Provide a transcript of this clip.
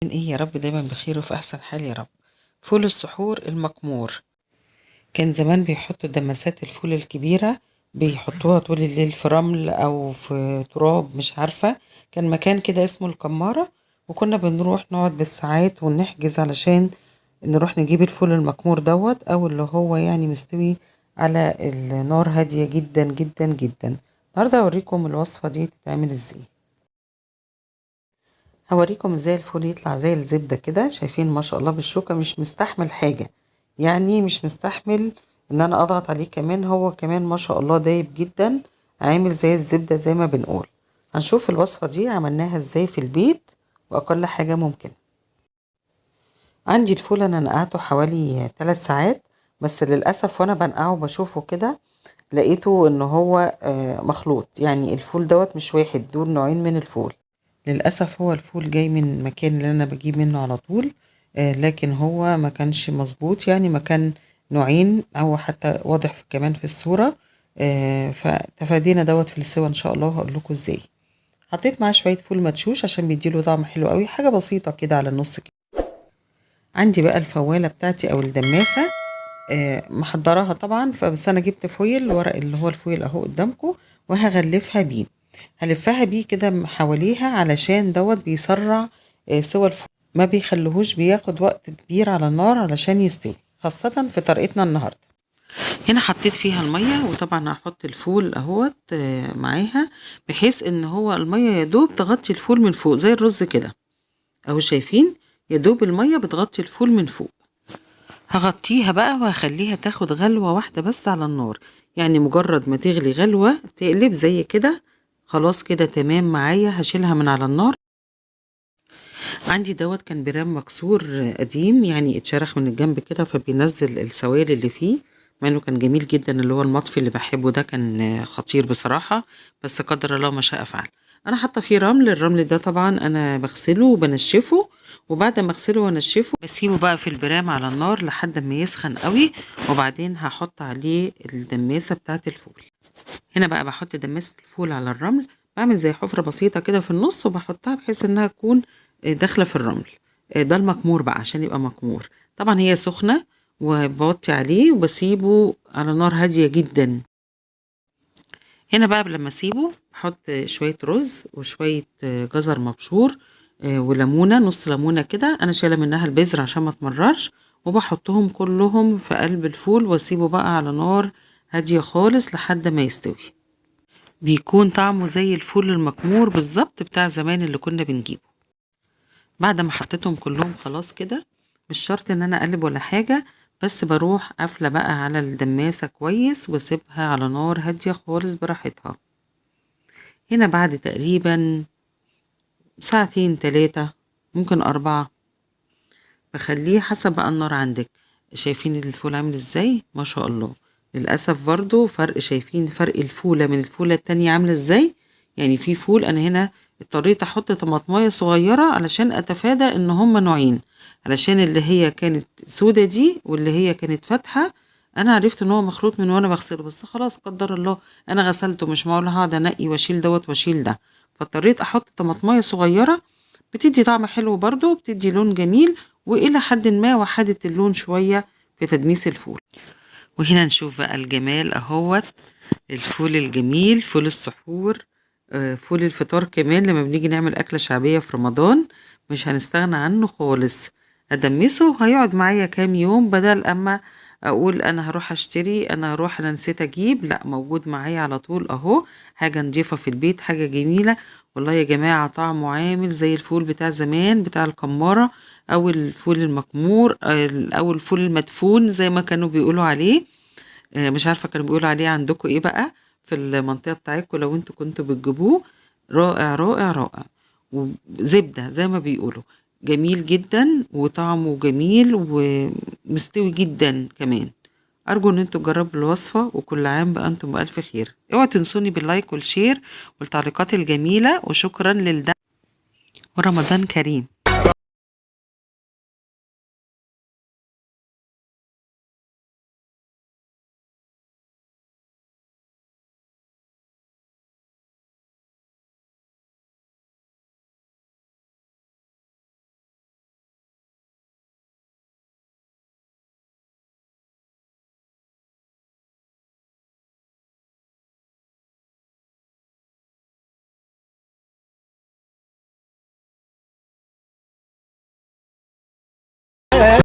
ايه يا رب دايما بخير وفي احسن حال يا رب. فول السحور المكمور. كان زمان بيحطوا دمسات الفول الكبيرة، بيحطوها طول الليل في رمل او في تراب مش عارفة. كان مكان كده اسمه الكمارة، وكنا بنروح نقعد بالساعات ونحجز علشان نروح نجيب الفول المكمور دوت او اللي هو يعني مستوي على النار هادية جدا جدا جدا. النهارده اوريكم الوصفة دي تتعمل ازاي. هوريكم ازاي الفول يطلع زي الزبدة كده، شايفين ما شاء الله بالشوكة مش مستحمل حاجة، يعني مش مستحمل ان انا اضغط عليه، كمان هو كمان ما شاء الله دايب جدا، عامل زي الزبدة زي ما بنقول. هنشوف الوصفة دي عملناها ازاي في البيت واقل حاجة ممكن. عندي الفول انا نقعته حوالي 3 ساعات، بس للأسف وانا بنقعه بشوفه كده لقيته ان هو مخلوط، يعني الفول دوت مش واحد، دول نوعين من الفول. للأسف هو الفول جاي من المكان اللي أنا بجيب منه على طول، لكن هو ما كانش مظبوط، يعني ما كان نوعين أو حتى واضح كمان في الصورة. فتفادينا دوت في السوا إن شاء الله، هقول لكم إزاي. حطيت معاه شوية فول مدشوش عشان بيديله طعم حلو قوي، حاجة بسيطة كده على النص كده. عندي بقى الفوالة بتاعتي أو الدماسة، محضراها طبعا، فبس انا جبت فويل، ورق اللي هو الفويل اهو قدامكم، وهغلفها بيه. هلفها بيه كده حواليها علشان دوت بيسرع سوى الفول، ما بيخليهوش بياخد وقت كبير على النار علشان يستوي، خاصة في طريقتنا النهاردة. هنا حطيت فيها المية، وطبعا هحط الفول اهوت معاها، بحيث ان هو المية يدوب تغطي الفول من فوق زي الرز كده، اهو شايفين، يدوب المية بتغطي الفول من فوق. هغطيها بقى وهخليها تاخد غلوة واحدة بس على النار، يعني مجرد ما تغلي غلوة تقلب زي كده، خلاص كده تمام معايا، هشيلها من على النار. عندي دوت كان برام مكسور قديم، يعني اتشرخ من الجنب كده فبينزل السوائل اللي فيه، مع انه كان جميل جدا، اللي هو المطفي اللي بحبه ده كان خطير بصراحة، بس قدر الله ما شاء فعل. انا حاطه فيه رمل، الرمل ده طبعا انا بغسله وبنشفه، وبعد ما اغسله وانشفه بسيبه بقى في البرام على النار لحد ما يسخن قوي، وبعدين هحط عليه الدماسة بتاعة الفول. هنا بقى بحط دماسة الفول على الرمل، بعمل زي حفرة بسيطة كده في النص وبحطها بحيث انها تكون داخلة في الرمل. ده المكمور بقى عشان يبقى مكمور. طبعا هي سخنة، وبوطي عليه وبسيبه على نار هادية جدا. هنا بقى لما اسيبه بحط شوية رز وشوية جزر مبشور، وليمونة، نص ليمونة كده انا شايلة منها البذر عشان ما تمررش، وبحطهم كلهم في قلب الفول واسيبه بقى على نار هادية خالص لحد ما يستوي. بيكون طعمه زي الفول المكمور بالظبط بتاع زمان اللي كنا بنجيبه. بعد ما حطيتهم كلهم خلاص كده، مش شرط ان انا اقلب ولا حاجة، بس بروح قافلة بقى على الدماسة كويس واسيبها على نار هادية خالص براحتها. هنا بعد تقريبا ساعتين 3، ممكن 4، بخليه حسب بقى النار عندك. شايفين الفول عامل ازاي ما شاء الله. للأسف برضو فرق، شايفين فرق الفولة من الفولة التانية عاملة ازاي. يعني في فول انا هنا اضطريت احط طماطمايه صغيرة علشان اتفادى ان هما نوعين، علشان اللي هي كانت سودة دي واللي هي كانت فاتحة، انا عرفت ان هو مخلوط من وانا بغسله، بس خلاص قدر الله انا غسلته، مش معقول هقعد انقي واشيل دوت واشيل ده، فاضطريت احط طماطمايه صغيرة، بتدي طعم حلو برضو، بتدي لون جميل، وإلى حد ما وحدت اللون شوية في تدميس الفول. وهنا نشوف بقى الجمال اهوت، الفول الجميل، فول السحور، فول الفطار كمان، لما بنيجي نعمل أكلة شعبية في رمضان مش هنستغنى عنه خالص. أدمسه هيقعد معايا كام يوم، بدل أما أقول أنا هروح أشتري، أنا نسيت أجيب، لأ موجود معايا على طول أهو، حاجة نضيفة في البيت، حاجة جميلة. والله يا جماعة طعمه عامل زي الفول بتاع زمان بتاع الكمارة، أو الفول المكمور، أو الفول المدفون زي ما كانوا بيقولوا عليه. مش عارفة كانوا بيقولوا عليه عندكم ايه بقى في المنطقة بتاعتكم لو انتوا كنتوا بتجيبوه. رائع رائع رائع، وزبدة زي ما بيقولوا، جميل جدا وطعمه جميل ومستوي جدا كمان. أرجو إن انتوا تجربوا الوصفة، وكل عام بقى انتم بألف خير. اوعوا تنسوني باللايك والشير والتعليقات الجميلة، وشكرا للدعم، ورمضان كريم.